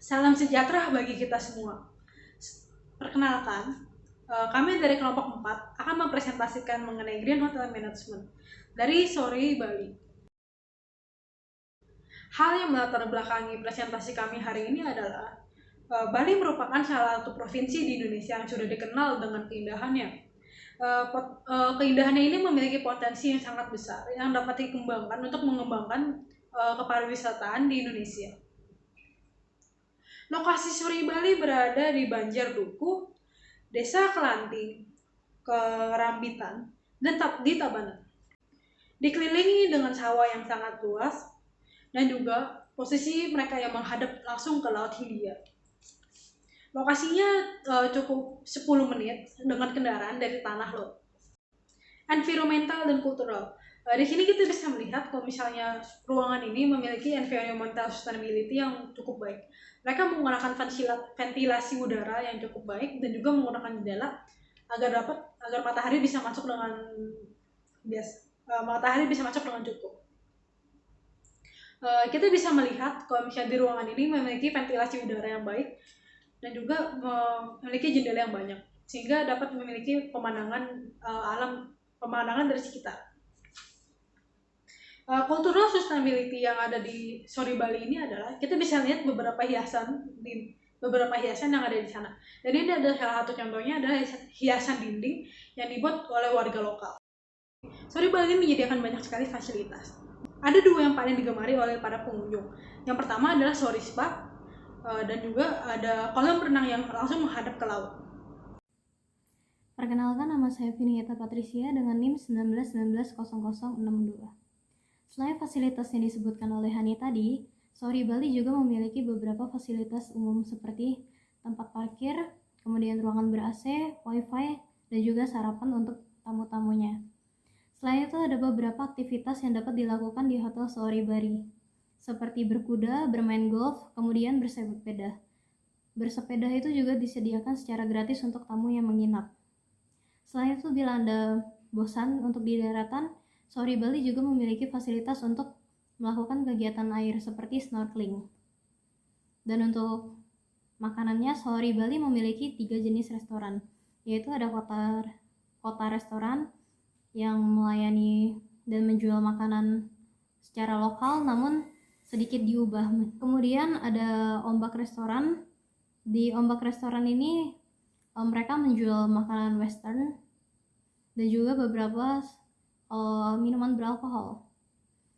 Salam sejahtera bagi kita semua. Perkenalkan, kami dari kelompok 4 akan mempresentasikan mengenai Green Hotel Management dari Sori Bali. Hal yang melatar belakangi presentasi kami hari ini adalah Bali merupakan salah satu provinsi di Indonesia yang sudah dikenal dengan keindahannya. Keindahannya ini memiliki potensi yang sangat besar yang dapat dikembangkan untuk mengembangkan kepariwisataan di Indonesia. Lokasi Sori Bali berada di Banjar Dukuh, Desa Kelanting, Kerambitan, dan di Tabanan. Dikelilingi dengan sawah yang sangat luas dan juga posisi mereka yang menghadap langsung ke Laut Hindia. Lokasinya cukup 10 menit dengan kendaraan dari tanah laut. Environmental dan kultural. Di sini kita bisa melihat kalau misalnya ruangan ini memiliki environmental sustainability yang cukup baik. Mereka menggunakan ventilasi udara yang cukup baik dan juga menggunakan jendela agar matahari bisa masuk dengan cukup. Kita bisa melihat kalau misalnya di ruangan ini memiliki ventilasi udara yang baik dan juga memiliki jendela yang banyak sehingga dapat memiliki pemandangan dari sekitar. Cultural sustainability yang ada di Sori Bali ini adalah kita bisa lihat beberapa hiasan yang ada di sana. Jadi ini ada salah satu contohnya adalah hiasan dinding yang dibuat oleh warga lokal. Sori Bali menyediakan banyak sekali fasilitas. Ada dua yang paling digemari oleh para pengunjung. Yang pertama adalah Sori Spa dan juga ada kolam renang yang langsung menghadap ke laut. Perkenalkan, nama saya Vinieta Patricia dengan NIM 19190062. Selain fasilitas yang disebutkan oleh Hani tadi, Sori Bali juga memiliki beberapa fasilitas umum seperti tempat parkir, kemudian ruangan ber-AC, wifi, dan juga sarapan untuk tamu-tamunya. Selain itu ada beberapa aktivitas yang dapat dilakukan di Hotel Sori Bali, seperti berkuda, bermain golf, kemudian bersepeda. Bersepeda itu juga disediakan secara gratis untuk tamu yang menginap. Selain itu, bila Anda bosan untuk di daratan, Sori Bali juga memiliki fasilitas untuk melakukan kegiatan air seperti snorkeling. Dan untuk makanannya, Sori Bali memiliki 3 jenis restoran, yaitu ada kota restoran yang melayani dan menjual makanan secara lokal namun sedikit diubah. Kemudian ada ombak restoran. Di ombak restoran ini mereka menjual makanan western dan juga beberapa minuman beralkohol.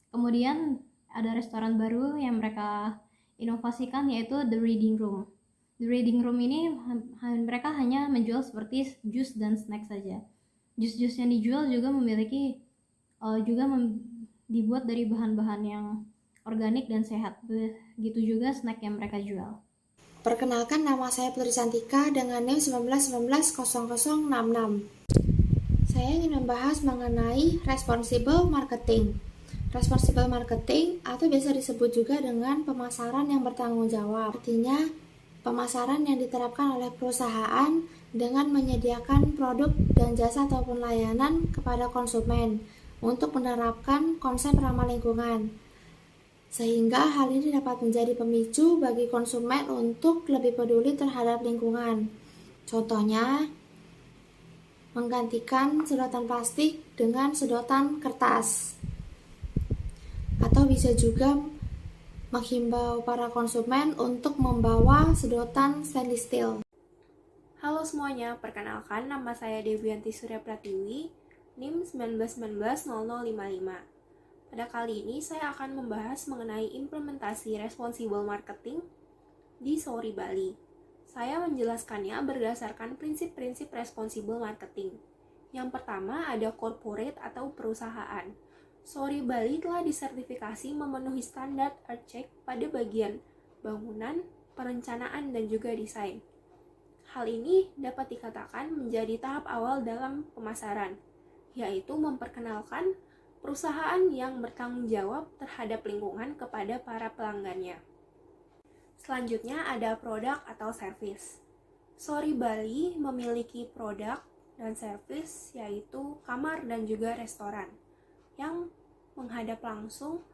Kemudian ada restoran baru yang mereka inovasikan, yaitu The Reading Room. The Reading Room ini mereka hanya menjual seperti jus dan snack saja. Jus-jus yang dijual juga memiliki dibuat dari bahan-bahan yang organik dan sehat. Begitu juga snack yang mereka jual. Perkenalkan, nama saya Putri Santika dengan NIM 19190066. Saya ingin membahas mengenai responsible marketing. Responsible marketing atau biasa disebut juga dengan pemasaran yang bertanggung jawab. Artinya, pemasaran yang diterapkan oleh perusahaan dengan menyediakan produk dan jasa ataupun layanan kepada konsumen untuk menerapkan konsep ramah lingkungan. Sehingga hal ini dapat menjadi pemicu bagi konsumen untuk lebih peduli terhadap lingkungan. Contohnya, menggantikan sedotan plastik dengan sedotan kertas. Atau bisa juga menghimbau para konsumen untuk membawa sedotan stainless steel. Halo semuanya, perkenalkan nama saya Devianti Surya Pratiwi, NIM 19190055. Pada kali ini saya akan membahas mengenai implementasi responsible marketing di Sori Bali. Saya menjelaskannya berdasarkan prinsip-prinsip responsible marketing. Yang pertama ada corporate atau perusahaan. Sori Bali telah disertifikasi memenuhi standar EarthCheck pada bagian bangunan, perencanaan, dan juga desain. Hal ini dapat dikatakan menjadi tahap awal dalam pemasaran, yaitu memperkenalkan perusahaan yang bertanggung jawab terhadap lingkungan kepada para pelanggannya. Selanjutnya ada produk atau service. Sori Bali memiliki produk dan service yaitu kamar dan juga restoran yang menghadap langsung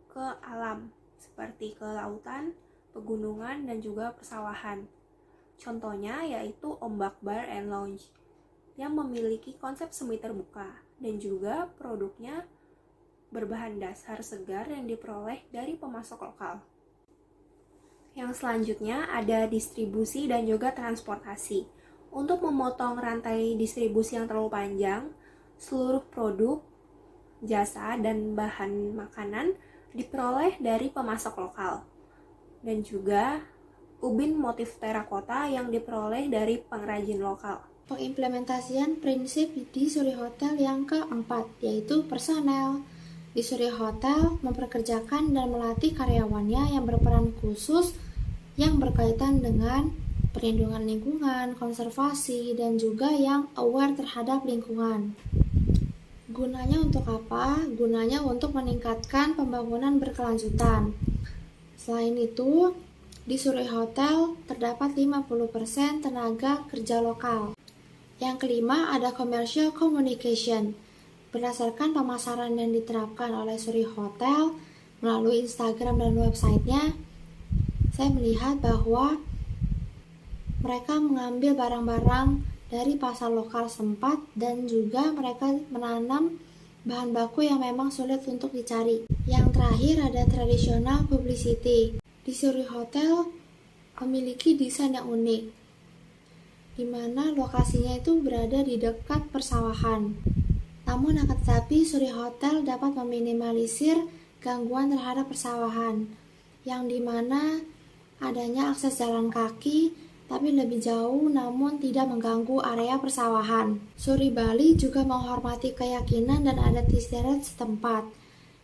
ke alam seperti ke lautan, pegunungan, dan juga persawahan. Contohnya yaitu Ombak Bar and Lounge yang memiliki konsep semi terbuka dan juga produknya berbahan dasar segar yang diperoleh dari pemasok lokal. Yang selanjutnya ada distribusi dan juga transportasi. Untuk memotong rantai distribusi yang terlalu panjang, seluruh produk, jasa, dan bahan makanan diperoleh dari pemasok lokal. Dan juga ubin motif terakota yang diperoleh dari pengrajin lokal. Pengimplementasian prinsip di Suri Hotel yang keempat, yaitu personel. Di Suri Hotel memperkerjakan dan melatih karyawannya yang berperan khusus yang berkaitan dengan perlindungan lingkungan, konservasi, dan juga yang aware terhadap lingkungan. Gunanya untuk apa? Gunanya untuk meningkatkan pembangunan berkelanjutan. Selain itu, di Suri Hotel terdapat 50% tenaga kerja lokal. Yang kelima ada commercial communication. Berdasarkan pemasaran yang diterapkan oleh Suri Hotel melalui Instagram dan websitenya, saya melihat bahwa mereka mengambil barang-barang dari pasar lokal setempat dan juga mereka menanam bahan baku yang memang sulit untuk dicari. Yang terakhir ada traditional publicity. Di Suri Hotel memiliki desain yang unik, di mana lokasinya itu berada di dekat persawahan. Namun akan tetapi Suri Hotel dapat meminimalisir gangguan terhadap persawahan, yang dimana adanya akses jalan kaki tapi lebih jauh namun tidak mengganggu area persawahan. Suri Bali juga menghormati keyakinan dan adat istiadat setempat,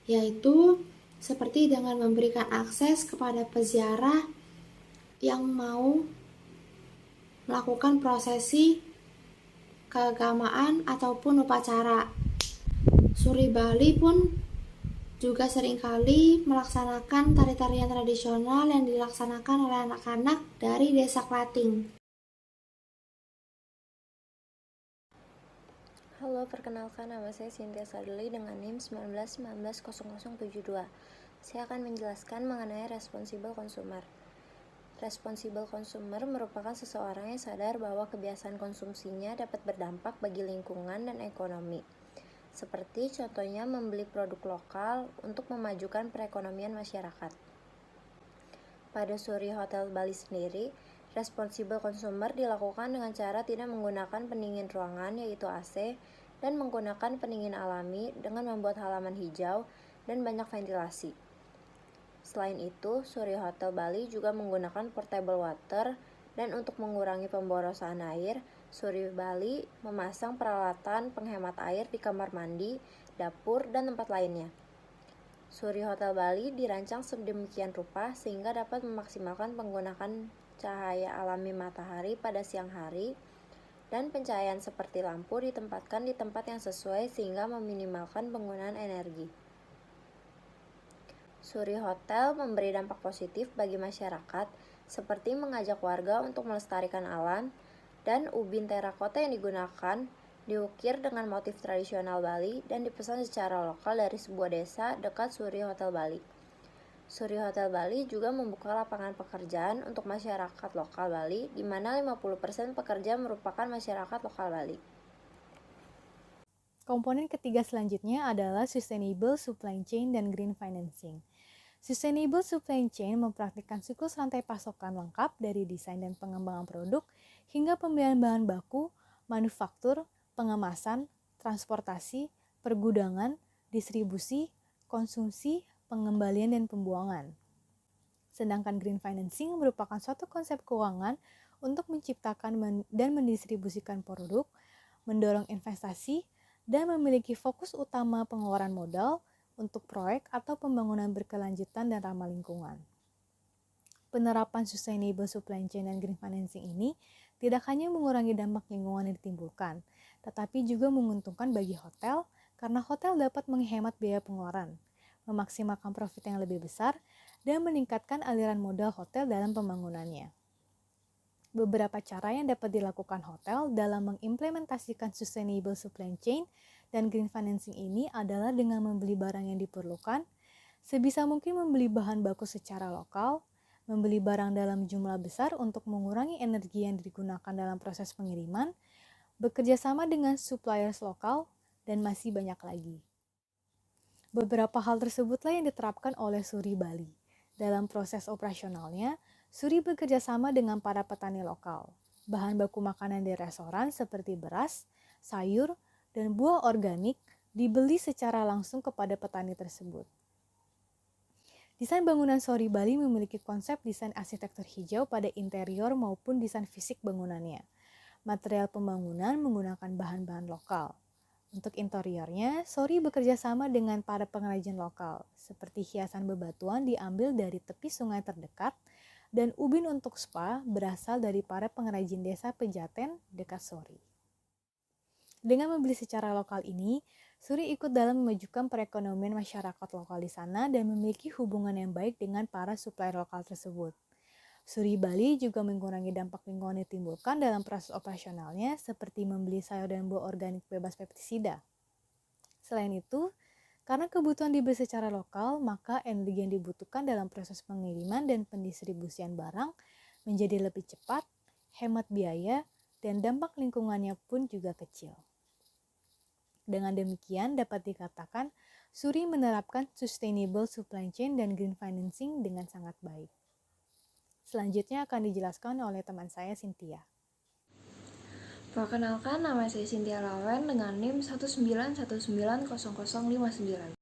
yaitu seperti dengan memberikan akses kepada peziarah yang mau melakukan prosesi keagamaan ataupun upacara. Suri Bali pun juga seringkali melaksanakan tari-tarian tradisional yang dilaksanakan oleh anak-anak dari desa Klating. Halo, perkenalkan nama saya Cynthia Sadeli dengan NIM 19190072. Saya akan menjelaskan mengenai responsible consumer. Responsible consumer merupakan seseorang yang sadar bahwa kebiasaan konsumsinya dapat berdampak bagi lingkungan dan ekonomi. Seperti contohnya membeli produk lokal untuk memajukan perekonomian masyarakat. Pada Suri Hotel Bali sendiri, responsible consumer dilakukan dengan cara tidak menggunakan pendingin ruangan yaitu AC dan menggunakan pendingin alami dengan membuat halaman hijau dan banyak ventilasi. Selain itu, Suri Hotel Bali juga menggunakan portable water dan untuk mengurangi pemborosan air, Suri Bali memasang peralatan penghemat air di kamar mandi, dapur, dan tempat lainnya. Suri Hotel Bali dirancang sedemikian rupa sehingga dapat memaksimalkan penggunaan cahaya alami matahari pada siang hari dan pencahayaan seperti lampu ditempatkan di tempat yang sesuai sehingga meminimalkan penggunaan energi. Suri Hotel memberi dampak positif bagi masyarakat seperti mengajak warga untuk melestarikan alam dan ubin terakota yang digunakan diukir dengan motif tradisional Bali dan dipesan secara lokal dari sebuah desa dekat Suri Hotel Bali. Suri Hotel Bali juga membuka lapangan pekerjaan untuk masyarakat lokal Bali, di mana 50% pekerja merupakan masyarakat lokal Bali. Komponen ketiga selanjutnya adalah Sustainable Supply Chain dan Green Financing. Sustainable Supply Chain mempraktikkan siklus rantai pasokan lengkap dari desain dan pengembangan produk hingga pembelian bahan baku, manufaktur, pengemasan, transportasi, pergudangan, distribusi, konsumsi, pengembalian, dan pembuangan. Sedangkan Green Financing merupakan suatu konsep keuangan untuk menciptakan dan mendistribusikan produk, mendorong investasi, dan memiliki fokus utama pengeluaran modal untuk proyek atau pembangunan berkelanjutan dan ramah lingkungan. Penerapan Sustainable Supply Chain dan Green Financing ini tidak hanya mengurangi dampak lingkungan yang ditimbulkan, tetapi juga menguntungkan bagi hotel karena hotel dapat menghemat biaya pengeluaran, memaksimalkan profit yang lebih besar, dan meningkatkan aliran modal hotel dalam pembangunannya. Beberapa cara yang dapat dilakukan hotel dalam mengimplementasikan Sustainable Supply Chain dan Green Financing ini adalah dengan membeli barang yang diperlukan, sebisa mungkin membeli bahan baku secara lokal, membeli barang dalam jumlah besar untuk mengurangi energi yang digunakan dalam proses pengiriman, bekerja sama dengan suppliers lokal, dan masih banyak lagi. Beberapa hal tersebutlah yang diterapkan oleh Suri Bali. Dalam proses operasionalnya, Suri bekerja sama dengan para petani lokal. Bahan baku makanan di restoran seperti beras, sayur, dan buah organik dibeli secara langsung kepada petani tersebut. Desain bangunan Suri Bali memiliki konsep desain arsitektur hijau pada interior maupun desain fisik bangunannya. Material pembangunan menggunakan bahan-bahan lokal. Untuk interiornya, Suri bekerja sama dengan para pengrajin lokal, seperti hiasan bebatuan diambil dari tepi sungai terdekat, dan ubin untuk spa berasal dari para pengrajin desa Pejaten dekat Suri. Dengan membeli secara lokal ini, Suri ikut dalam memajukan perekonomian masyarakat lokal di sana dan memiliki hubungan yang baik dengan para supplier lokal tersebut. Suri Bali juga mengurangi dampak lingkungan yang ditimbulkan dalam proses operasionalnya seperti membeli sayur dan buah organik bebas pestisida. Selain itu, karena kebutuhan dibeli secara lokal, maka energi yang dibutuhkan dalam proses pengiriman dan pendistribusian barang menjadi lebih cepat, hemat biaya, dan dampak lingkungannya pun juga kecil. Dengan demikian dapat dikatakan Suri menerapkan sustainable supply chain dan green financing dengan sangat baik. Selanjutnya akan dijelaskan oleh teman saya Cynthia. Perkenalkan, nama saya Cynthia Lawen dengan NIM 191900059.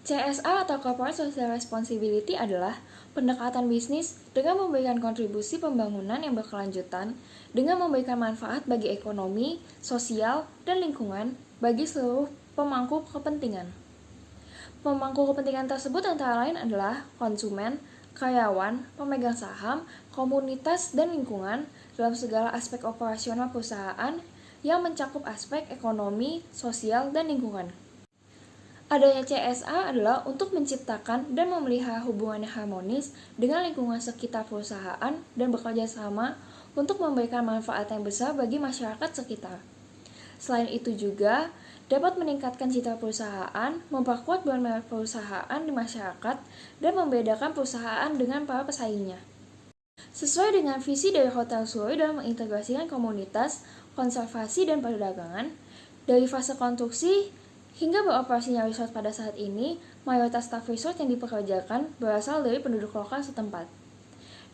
CSR atau Corporate Social Responsibility adalah pendekatan bisnis dengan memberikan kontribusi pembangunan yang berkelanjutan dengan memberikan manfaat bagi ekonomi, sosial, dan lingkungan bagi seluruh pemangku kepentingan. Pemangku kepentingan tersebut antara lain adalah konsumen, karyawan, pemegang saham, komunitas, dan lingkungan dalam segala aspek operasional perusahaan yang mencakup aspek ekonomi, sosial, dan lingkungan. Adanya CSR adalah untuk menciptakan dan memelihara hubungan yang harmonis dengan lingkungan sekitar perusahaan dan bekerja sama untuk memberikan manfaat yang besar bagi masyarakat sekitar. Selain itu juga dapat meningkatkan citra perusahaan, memperkuat brand merek perusahaan di masyarakat, dan membedakan perusahaan dengan para pesaingnya. Sesuai dengan visi dari Hotel Suri dalam mengintegrasikan komunitas, konservasi, dan perdagangan, dari fase konstruksi hingga beroperasinya resort pada saat ini, mayoritas staf resort yang dipekerjakan berasal dari penduduk lokal setempat.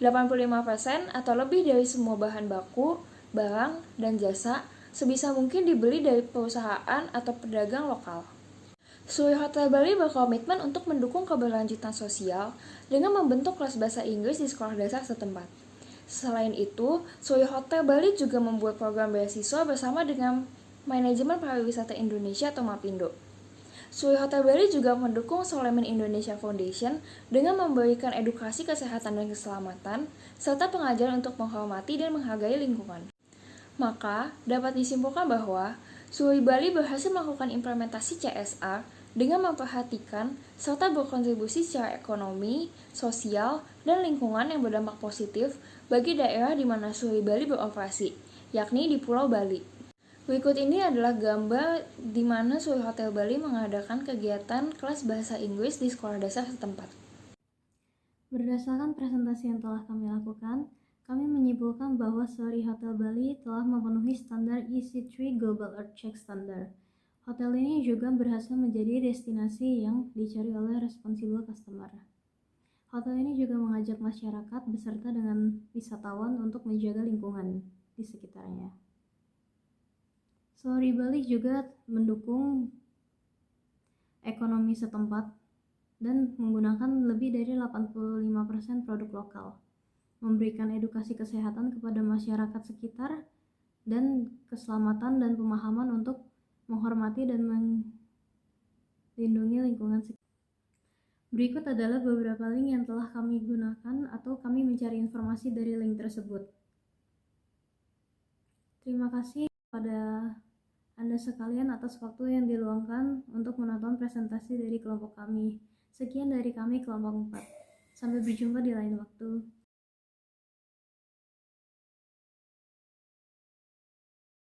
85% atau lebih dari semua bahan baku, barang, dan jasa sebisa mungkin dibeli dari perusahaan atau pedagang lokal. Suri Hotel Bali berkomitmen untuk mendukung keberlanjutan sosial dengan membentuk kelas bahasa Inggris di sekolah dasar setempat. Selain itu, Suri Hotel Bali juga membuat program beasiswa bersama dengan Manajemen Pariwisata Indonesia atau MAPindo. Suri Hotel Bali juga mendukung Soleman Indonesia Foundation dengan memberikan edukasi kesehatan dan keselamatan, serta pengajaran untuk menghormati dan menghargai lingkungan. Maka, dapat disimpulkan bahwa Suri Bali berhasil melakukan implementasi CSR dengan memperhatikan serta berkontribusi secara ekonomi, sosial, dan lingkungan yang berdampak positif bagi daerah di mana Suri Bali beroperasi, yakni di Pulau Bali. Berikut ini adalah gambar di mana Suri Hotel Bali mengadakan kegiatan kelas bahasa Inggris di sekolah dasar setempat. Berdasarkan presentasi yang telah kami lakukan, kami menyimpulkan bahwa Suri Hotel Bali telah memenuhi standar EC3 Global Earthcheck Standard. Hotel ini juga berhasil menjadi destinasi yang dicari oleh responsible customer. Hotel ini juga mengajak masyarakat beserta dengan wisatawan untuk menjaga lingkungan di sekitarnya. Suri Bali juga mendukung ekonomi setempat dan menggunakan lebih dari 85% produk lokal, memberikan edukasi kesehatan kepada masyarakat sekitar, dan keselamatan dan pemahaman untuk menghormati dan melindungi lingkungan sekitar. Berikut adalah beberapa link yang telah kami gunakan atau kami mencari informasi dari link tersebut. Terima kasih kepada Anda sekalian atas waktu yang diluangkan untuk menonton presentasi dari kelompok kami. Sekian dari kami kelompok 4. Sampai berjumpa di lain waktu.